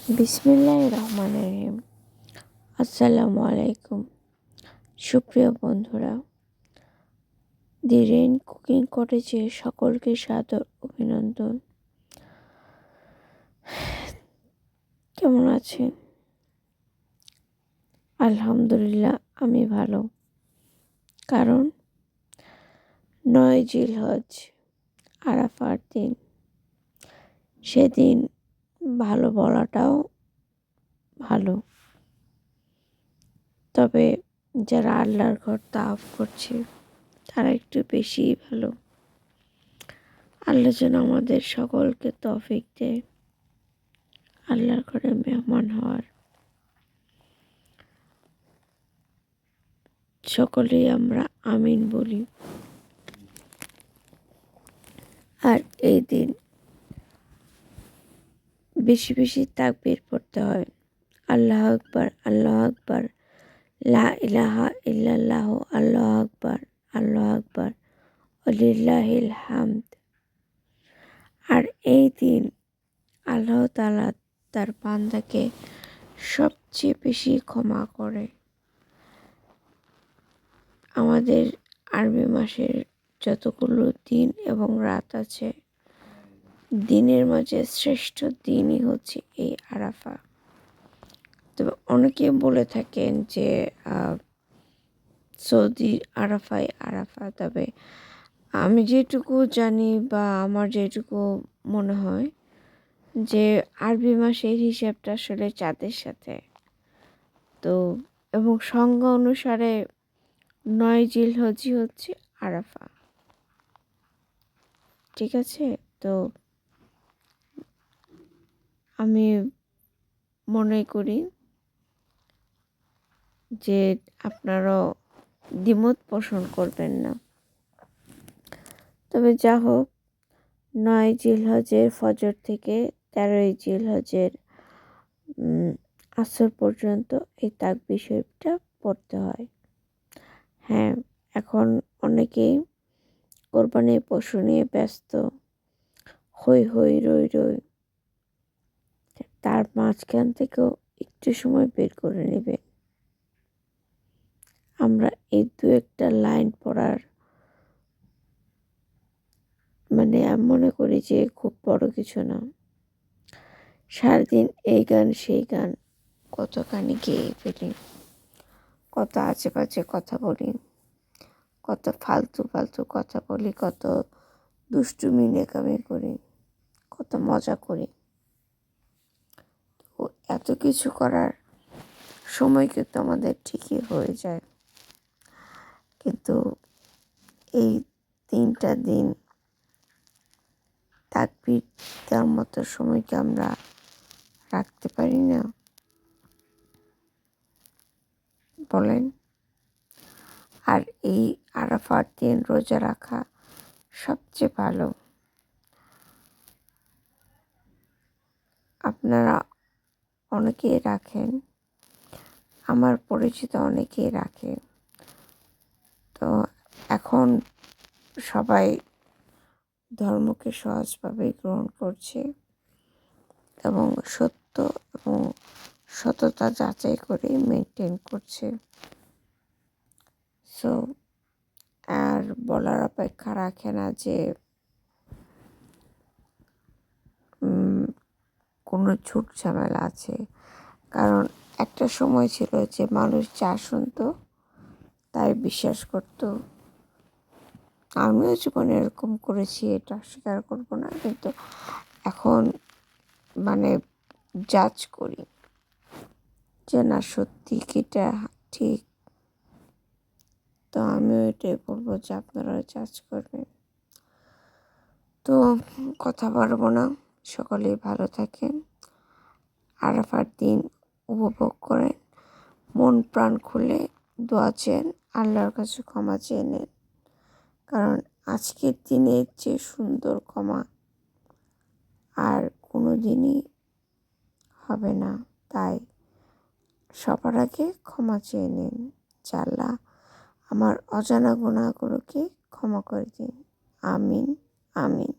বিসমিল্লাহির রহমানির রহিম। আসসালামু আলাইকুম সুপ্রিয় বন্ধুরা, দি রেইন কুকিং কটেজে সকলকে সাদর অভিনন্দন। কেমন আছেন? আলহামদুলিল্লাহ আমি ভালো, কারণ 9 জিলহজ আরাফার দিন। সেদিন ভালো বলাটাও ভালো, তবে যারা আল্লাহর ঘর তাওয়াফ করছে তারা একটু বেশিই ভালো। আল্লাহ যেন আমাদের সকলকে তৌফিক দেয় আল্লাহর ঘরে মেহমান হওয়ার। সকলেই আমরা আমিন বলি। আর এই দিন বেশি বেশি তাকবীর পড়তে হয়। আল্লাহু আকবার, আল্লাহু আকবার, লা ইলাহা ইল্লাল্লাহ, আল্লাহু আকবার, আল্লাহু আকবার, ওয়ালিল্লাহিল হামদ। আর এই দিন আল্লাহ তাআলা তার বান্দাকে সবচেয়ে বেশি ক্ষমা করে। আমাদের আরবি মাসের যতগুলো দিন এবং রাত আছে, দিনের মাঝে শ্রেষ্ঠ দিনই হচ্ছে এই আরাফা। তবে অনেকে বলে থাকেন যে সৌদি আরাফাই আরাফা, তবে আমি যেটুকু জানি বা আমার যেটুকু মনে হয় যে আরবি মাসের হিসাবটা আসলে চাঁদের সাথে, তো এবং সংজ্ঞা অনুসারে 9 জিলহজই হচ্ছে আরাফা। ঠিক আছে, তো আমি মনে করি যে আপনারাও দ্বিমত পোষণ করবেন না। তবে যা হোক, 9 জিলহজের ফজর থেকে 13 জিলহজের আসর পর্যন্ত এই তাকবীর শরীফটা পড়তে হয়। হ্যাঁ, এখন অনেকেই কোরবানির পশু নিয়ে ব্যস্ত, হই হই রই রই, তার মাঝখান থেকেও একটু সময় বের করে নেবে। আমরা এই দু একটা লাইন পড়ার আমি মনে করি যে খুব বড় কিছু না। সারাদিন এই গান সেই গান কত গানই গেয়ে ফেলি, কত আজে বাজে কথা বলি, কত ফালতু ফালতু কথা বলি, কত দুষ্টুমি নেকামি করি, কত মজা করি। তো এত কিছু করার সময় কিন্তু আমাদের ঠিকই হয়ে যায়, কিন্তু এই 3টা দিন তাকবীর দেওয়ার মতো সময়কে আমরা রাখতে পারি না, বলেন? আর এই আরাফার দিন রোজা রাখা সবচেয়ে ভালো। আপনারা অনেকেই রাখেন, আমার পরিচিত অনেকেই রাখে। তো এখন সবাই ধর্মকে সহজভাবে গ্রহণ করছে এবং সত্য এবং সততা যাচাই করে মেনটেন করছে। সো আর বলার অপেক্ষা রাখে না যে কোনো ঝুট ঝামেলা আছে, কারণ একটা সময় ছিল যে মানুষ যা শুনতো তাই বিশ্বাস করত। আমিও জীবনে এরকম করেছি, এটা স্বীকার করবো না, কিন্তু এখন জাজ করি যে না, সত্যি কিটা ঠিক। তো আমিও এটাই বলবো যে আপনারা জাজ করবেন। তো কথা বাড়বো না, সকলেই ভালো থাকেন, আরাফার দিন উপভোগ করেন, মন প্রাণ খুলে দোয়া চেন, আল্লাহর কাছে ক্ষমা চেয়ে নেন, কারণ আজকের দিনের যে সুন্দর ক্ষমা আর কোনো দিনই হবে না। তাই সবার আগে ক্ষমা চেয়ে নিন, আল্লাহ আমার অজানা গুনাহগুলোকে ক্ষমা করে দিন। আমিন আমিন।